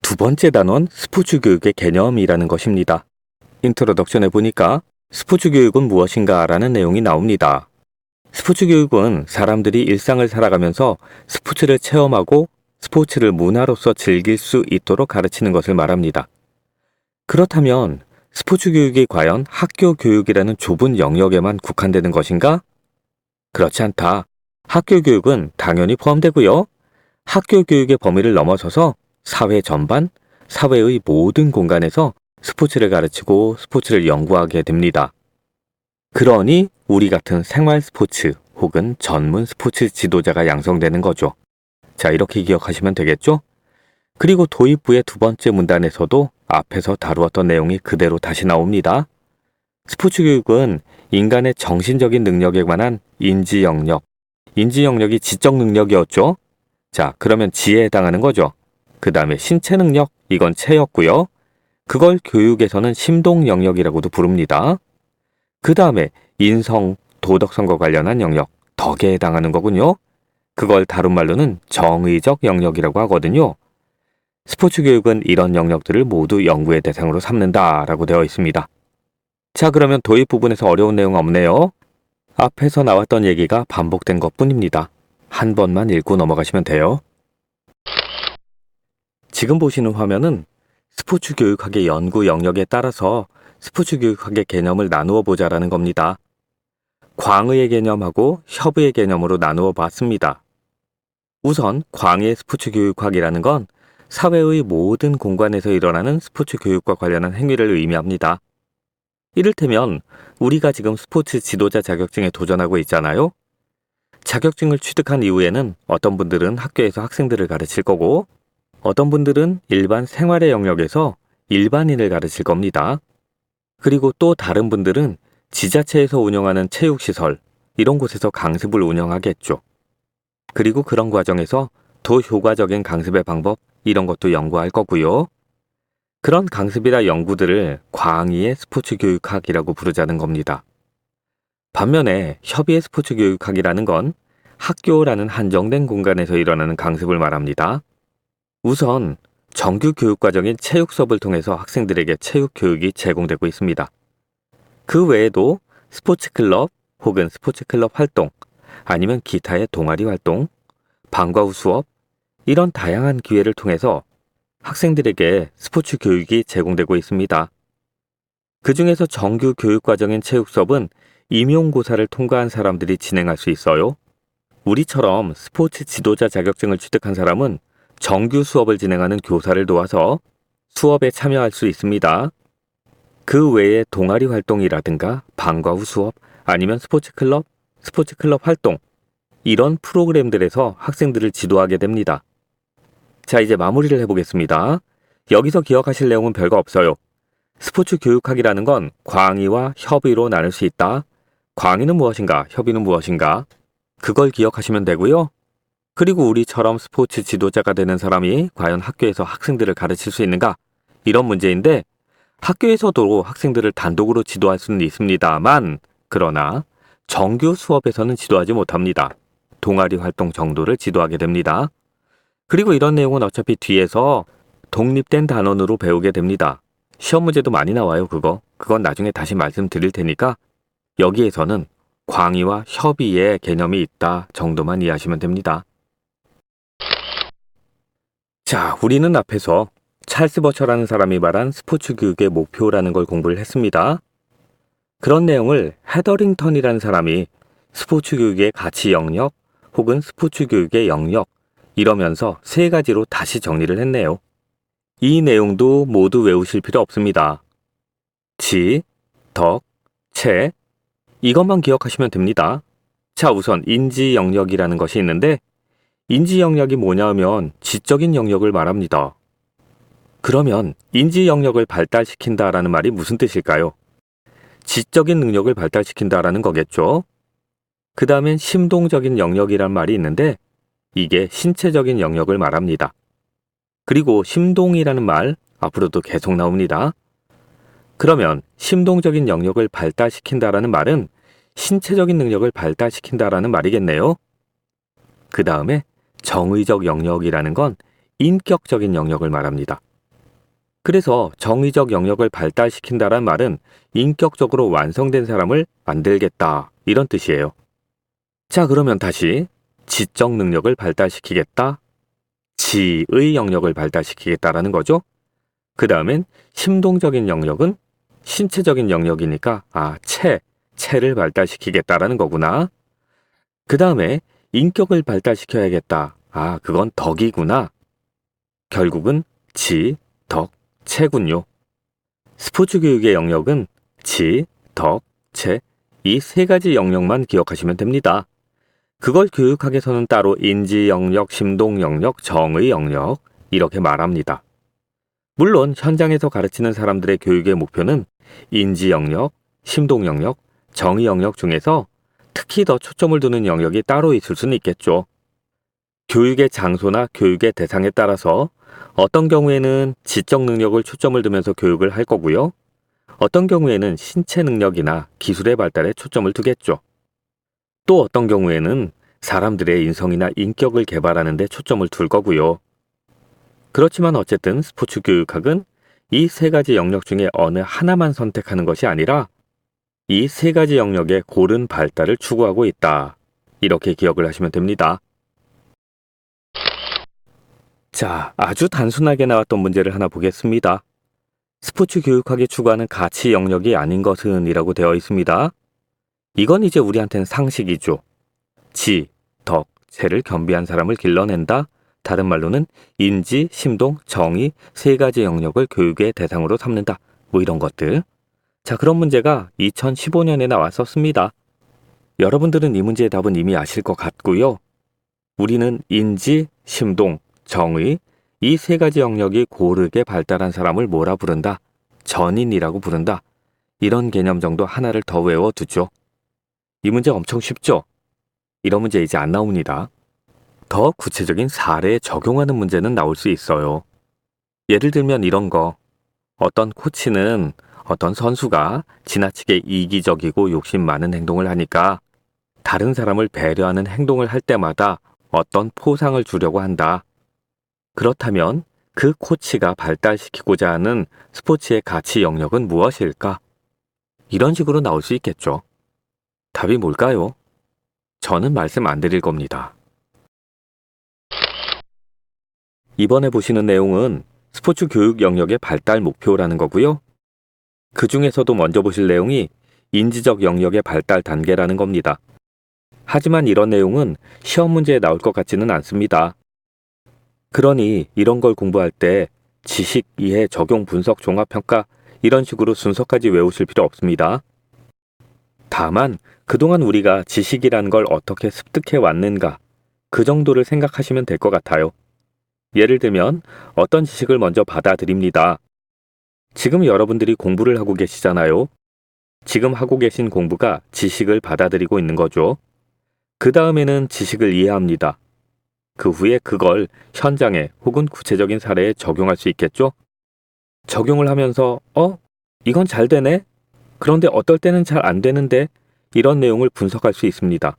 두 번째 단원 스포츠 교육의 개념이라는 것입니다. 인트로덕션에 보니까 스포츠 교육은 무엇인가 라는 내용이 나옵니다. 스포츠 교육은 사람들이 일상을 살아가면서 스포츠를 체험하고 스포츠를 문화로서 즐길 수 있도록 가르치는 것을 말합니다. 그렇다면 스포츠 교육이 과연 학교 교육이라는 좁은 영역에만 국한되는 것인가? 그렇지 않다. 학교 교육은 당연히 포함되고요. 학교 교육의 범위를 넘어서서 사회 전반, 사회의 모든 공간에서 스포츠를 가르치고 스포츠를 연구하게 됩니다. 그러니 우리 같은 생활 스포츠 혹은 전문 스포츠 지도자가 양성되는 거죠. 자, 이렇게 기억하시면 되겠죠? 그리고 도입부의 두 번째 문단에서도 앞에서 다루었던 내용이 그대로 다시 나옵니다. 스포츠 교육은 인간의 정신적인 능력에 관한 인지 영역이 지적 능력이었죠? 자, 그러면 지에 해당하는 거죠. 그 다음에 신체 능력, 이건 체였고요. 그걸 교육에서는 심동 영역이라고도 부릅니다. 그 다음에 인성, 도덕성과 관련한 영역, 덕에 해당하는 거군요. 그걸 다른 말로는 정의적 영역이라고 하거든요. 스포츠 교육은 이런 영역들을 모두 연구의 대상으로 삼는다라고 되어 있습니다. 자, 그러면 도입 부분에서 어려운 내용 없네요. 앞에서 나왔던 얘기가 반복된 것뿐입니다. 한 번만 읽고 넘어가시면 돼요. 지금 보시는 화면은 스포츠 교육학의 연구 영역에 따라서 스포츠 교육학의 개념을 나누어 보자라는 겁니다. 광의의 개념하고 협의의 개념으로 나누어 봤습니다. 우선 광의의 스포츠 교육학이라는 건 사회의 모든 공간에서 일어나는 스포츠 교육과 관련한 행위를 의미합니다. 이를테면 우리가 지금 스포츠 지도자 자격증에 도전하고 있잖아요. 자격증을 취득한 이후에는 어떤 분들은 학교에서 학생들을 가르칠 거고 어떤 분들은 일반 생활의 영역에서 일반인을 가르칠 겁니다. 그리고 또 다른 분들은 지자체에서 운영하는 체육시설, 이런 곳에서 강습을 운영하겠죠. 그리고 그런 과정에서 더 효과적인 강습의 방법, 이런 것도 연구할 거고요. 그런 강습이나 연구들을 광의의 스포츠 교육학이라고 부르자는 겁니다. 반면에 협의의 스포츠 교육학이라는 건 학교라는 한정된 공간에서 일어나는 강습을 말합니다. 우선 정규 교육과정인 체육 수업을 통해서 학생들에게 체육 교육이 제공되고 있습니다. 그 외에도 스포츠 클럽 혹은 스포츠 클럽 활동, 아니면 기타의 동아리 활동, 방과 후 수업, 이런 다양한 기회를 통해서 학생들에게 스포츠 교육이 제공되고 있습니다. 그 중에서 정규 교육과정인 체육 수업은 임용고사를 통과한 사람들이 진행할 수 있어요. 우리처럼 스포츠 지도자 자격증을 취득한 사람은 정규 수업을 진행하는 교사를 도와서 수업에 참여할 수 있습니다. 그 외에 동아리 활동이라든가 방과 후 수업, 아니면 스포츠 클럽 활동, 이런 프로그램들에서 학생들을 지도하게 됩니다. 자, 이제 마무리를 해보겠습니다. 여기서 기억하실 내용은 별거 없어요. 스포츠 교육학이라는 건 광의와 협의로 나눌 수 있다. 광의는 무엇인가, 협의는 무엇인가, 그걸 기억하시면 되고요. 그리고 우리처럼 스포츠 지도자가 되는 사람이 과연 학교에서 학생들을 가르칠 수 있는가? 이런 문제인데 학교에서도 학생들을 단독으로 지도할 수는 있습니다만 그러나 정규 수업에서는 지도하지 못합니다. 동아리 활동 정도를 지도하게 됩니다. 그리고 이런 내용은 어차피 뒤에서 독립된 단원으로 배우게 됩니다. 시험 문제도 많이 나와요, 그건 나중에 다시 말씀드릴 테니까 여기에서는 광의와 협의의 개념이 있다 정도만 이해하시면 됩니다. 자, 우리는 앞에서 찰스 버처라는 사람이 말한 스포츠 교육의 목표라는 걸 공부를 했습니다. 그런 내용을 헤더링턴이라는 사람이 스포츠 교육의 가치 영역 혹은 스포츠 교육의 영역, 이러면서 세 가지로 다시 정리를 했네요. 이 내용도 모두 외우실 필요 없습니다. 지, 덕, 체, 이것만 기억하시면 됩니다. 자, 우선 인지 영역이라는 것이 있는데 인지 영역이 뭐냐 하면 지적인 영역을 말합니다. 그러면 인지 영역을 발달시킨다라는 말이 무슨 뜻일까요? 지적인 능력을 발달시킨다라는 거겠죠. 그 다음엔 심동적인 영역이란 말이 있는데 이게 신체적인 영역을 말합니다. 그리고 심동이라는 말 앞으로도 계속 나옵니다. 그러면 심동적인 영역을 발달시킨다라는 말은 신체적인 능력을 발달시킨다라는 말이겠네요. 그 다음에 정의적 영역이라는 건 인격적인 영역을 말합니다. 그래서 정의적 영역을 발달시킨다란 말은 인격적으로 완성된 사람을 만들겠다 이런 뜻이에요. 자, 그러면 다시 지적 능력을 발달시키겠다, 지의 영역을 발달시키겠다라는 거죠. 그 다음엔 심동적인 영역은 신체적인 영역이니까 체를 발달시키겠다라는 거구나. 그 다음에 인격을 발달시켜야겠다. 그건 덕이구나. 결국은 지, 덕, 체군요. 스포츠 교육의 영역은 지, 덕, 체, 이 세 가지 영역만 기억하시면 됩니다. 그걸 교육학에서는 따로 인지 영역, 심동 영역, 정의 영역 이렇게 말합니다. 물론 현장에서 가르치는 사람들의 교육의 목표는 인지 영역, 심동 영역, 정의 영역 중에서 특히 더 초점을 두는 영역이 따로 있을 수는 있겠죠. 교육의 장소나 교육의 대상에 따라서 어떤 경우에는 지적 능력을 초점을 두면서 교육을 할 거고요. 어떤 경우에는 신체 능력이나 기술의 발달에 초점을 두겠죠. 또 어떤 경우에는 사람들의 인성이나 인격을 개발하는 데 초점을 둘 거고요. 그렇지만 어쨌든 스포츠 교육학은 이 세 가지 영역 중에 어느 하나만 선택하는 것이 아니라 이 세 가지 영역의 고른 발달을 추구하고 있다. 이렇게 기억을 하시면 됩니다. 자, 아주 단순하게 나왔던 문제를 하나 보겠습니다. 스포츠 교육학이 추구하는 가치 영역이 아닌 것은 이라고 되어 있습니다. 이건 이제 우리한테는 상식이죠. 지, 덕, 체를 겸비한 사람을 길러낸다. 다른 말로는 인지, 심동, 정의 세 가지 영역을 교육의 대상으로 삼는다. 뭐 이런 것들. 자, 그런 문제가 2015년에 나왔었습니다. 여러분들은 이 문제의 답은 이미 아실 것 같고요. 우리는 인지, 심동, 정의 이 세 가지 영역이 고르게 발달한 사람을 뭐라 부른다? 전인이라고 부른다. 이런 개념 정도 하나를 더 외워두죠. 이 문제 엄청 쉽죠? 이런 문제 이제 안 나옵니다. 더 구체적인 사례에 적용하는 문제는 나올 수 있어요. 예를 들면 이런 거. 어떤 코치는 어떤 선수가 지나치게 이기적이고 욕심 많은 행동을 하니까 다른 사람을 배려하는 행동을 할 때마다 어떤 포상을 주려고 한다. 그렇다면 그 코치가 발달시키고자 하는 스포츠의 가치 영역은 무엇일까? 이런 식으로 나올 수 있겠죠. 답이 뭘까요? 저는 말씀 안 드릴 겁니다. 이번에 보시는 내용은 스포츠 교육 영역의 발달 목표라는 거고요. 그 중에서도 먼저 보실 내용이 인지적 영역의 발달 단계라는 겁니다. 하지만 이런 내용은 시험 문제에 나올 것 같지는 않습니다. 그러니 이런 걸 공부할 때 지식, 이해, 적용, 분석, 종합, 평가 이런 식으로 순서까지 외우실 필요 없습니다. 다만 그동안 우리가 지식이라는 걸 어떻게 습득해 왔는가 그 정도를 생각하시면 될 것 같아요. 예를 들면 어떤 지식을 먼저 받아들입니다. 지금 여러분들이 공부를 하고 계시잖아요. 지금 하고 계신 공부가 지식을 받아들이고 있는 거죠. 그 다음에는 지식을 이해합니다. 그 후에 그걸 현장에 혹은 구체적인 사례에 적용할 수 있겠죠? 적용을 하면서 이건 잘 되네? 그런데 어떨 때는 잘 안 되는데 이런 내용을 분석할 수 있습니다.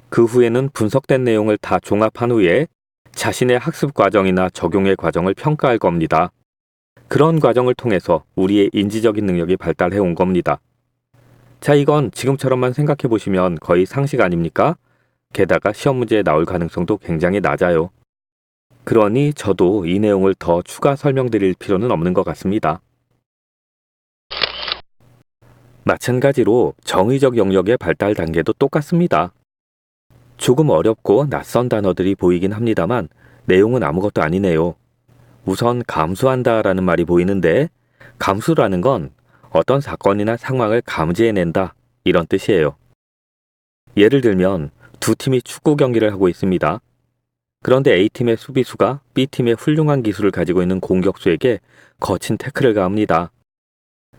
그 후에는 분석된 내용을 다 종합한 후에 자신의 학습 과정이나 적용의 과정을 평가할 겁니다. 그런 과정을 통해서 우리의 인지적인 능력이 발달해 온 겁니다. 자, 이건 지금처럼만 생각해 보시면 거의 상식 아닙니까? 게다가 시험 문제에 나올 가능성도 굉장히 낮아요. 그러니 저도 이 내용을 더 추가 설명드릴 필요는 없는 것 같습니다. 마찬가지로 정의적 영역의 발달 단계도 똑같습니다. 조금 어렵고 낯선 단어들이 보이긴 합니다만 내용은 아무것도 아니네요. 우선 감수한다라는 말이 보이는데 감수라는 건 어떤 사건이나 상황을 감지해낸다 이런 뜻이에요. 예를 들면 두 팀이 축구 경기를 하고 있습니다. 그런데 A팀의 수비수가 B팀의 훌륭한 기술을 가지고 있는 공격수에게 거친 태클을 가합니다.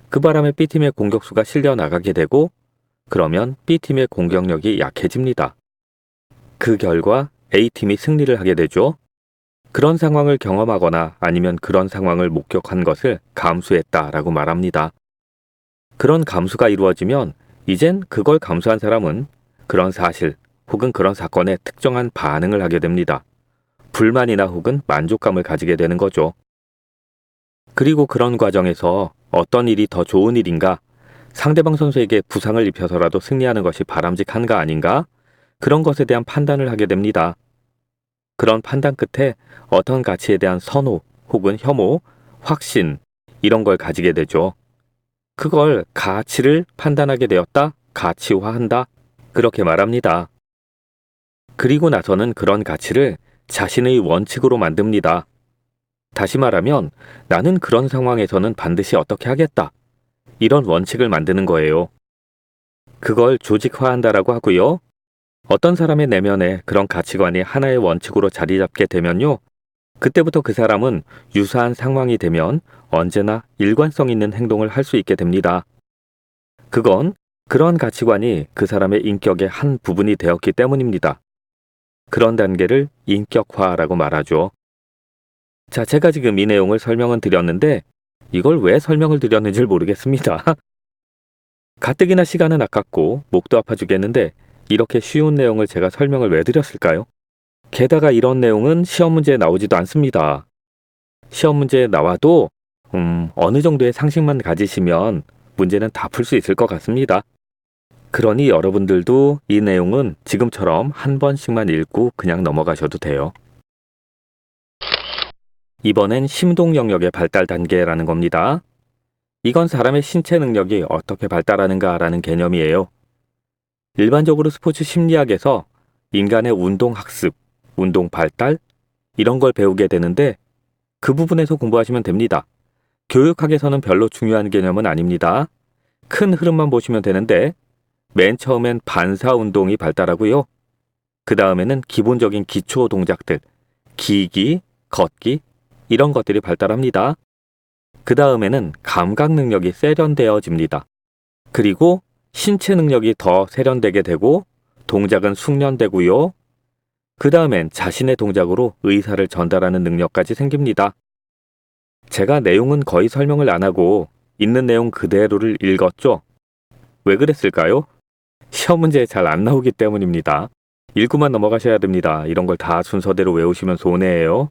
그 바람에 B팀의 공격수가 실려 나가게 되고 그러면 B팀의 공격력이 약해집니다. 그 결과 A팀이 승리를 하게 되죠. 그런 상황을 경험하거나 아니면 그런 상황을 목격한 것을 감수했다라고 말합니다. 그런 감수가 이루어지면 이젠 그걸 감수한 사람은 그런 사실 혹은 그런 사건에 특정한 반응을 하게 됩니다. 불만이나 혹은 만족감을 가지게 되는 거죠. 그리고 그런 과정에서 어떤 일이 더 좋은 일인가, 상대방 선수에게 부상을 입혀서라도 승리하는 것이 바람직한가 아닌가, 그런 것에 대한 판단을 하게 됩니다. 그런 판단 끝에 어떤 가치에 대한 선호 혹은 혐오, 확신, 이런 걸 가지게 되죠. 그걸 가치를 판단하게 되었다, 가치화한다, 그렇게 말합니다. 그리고 나서는 그런 가치를 자신의 원칙으로 만듭니다. 다시 말하면 나는 그런 상황에서는 반드시 어떻게 하겠다. 이런 원칙을 만드는 거예요. 그걸 조직화한다라고 하고요. 어떤 사람의 내면에 그런 가치관이 하나의 원칙으로 자리 잡게 되면요. 그때부터 그 사람은 유사한 상황이 되면 언제나 일관성 있는 행동을 할 수 있게 됩니다. 그건 그런 가치관이 그 사람의 인격의 한 부분이 되었기 때문입니다. 그런 단계를 인격화라고 말하죠. 자, 제가 지금 이 내용을 설명은 드렸는데 이걸 왜 설명을 드렸는지 모르겠습니다. 가뜩이나 시간은 아깝고 목도 아파 죽겠는데 이렇게 쉬운 내용을 제가 설명을 왜 드렸을까요? 게다가 이런 내용은 시험 문제에 나오지도 않습니다. 시험 문제에 나와도 어느 정도의 상식만 가지시면 문제는 다 풀 수 있을 것 같습니다. 그러니 여러분들도 이 내용은 지금처럼 한 번씩만 읽고 그냥 넘어가셔도 돼요. 이번엔 심동 영역의 발달 단계라는 겁니다. 이건 사람의 신체 능력이 어떻게 발달하는가라는 개념이에요. 일반적으로 스포츠 심리학에서 인간의 운동 학습, 운동 발달, 이런 걸 배우게 되는데 그 부분에서 공부하시면 됩니다. 교육학에서는 별로 중요한 개념은 아닙니다. 큰 흐름만 보시면 되는데 맨 처음엔 반사 운동이 발달하고요. 그 다음에는 기본적인 기초 동작들, 기기, 걷기, 이런 것들이 발달합니다. 그 다음에는 감각 능력이 세련되어집니다. 그리고 신체 능력이 더 세련되게 되고 동작은 숙련되고요. 그 다음엔 자신의 동작으로 의사를 전달하는 능력까지 생깁니다. 제가 내용은 거의 설명을 안 하고 있는 내용 그대로를 읽었죠? 왜 그랬을까요? 시험 문제에 잘 안 나오기 때문입니다. 읽고만 넘어가셔야 됩니다. 이런 걸 다 순서대로 외우시면 손해예요.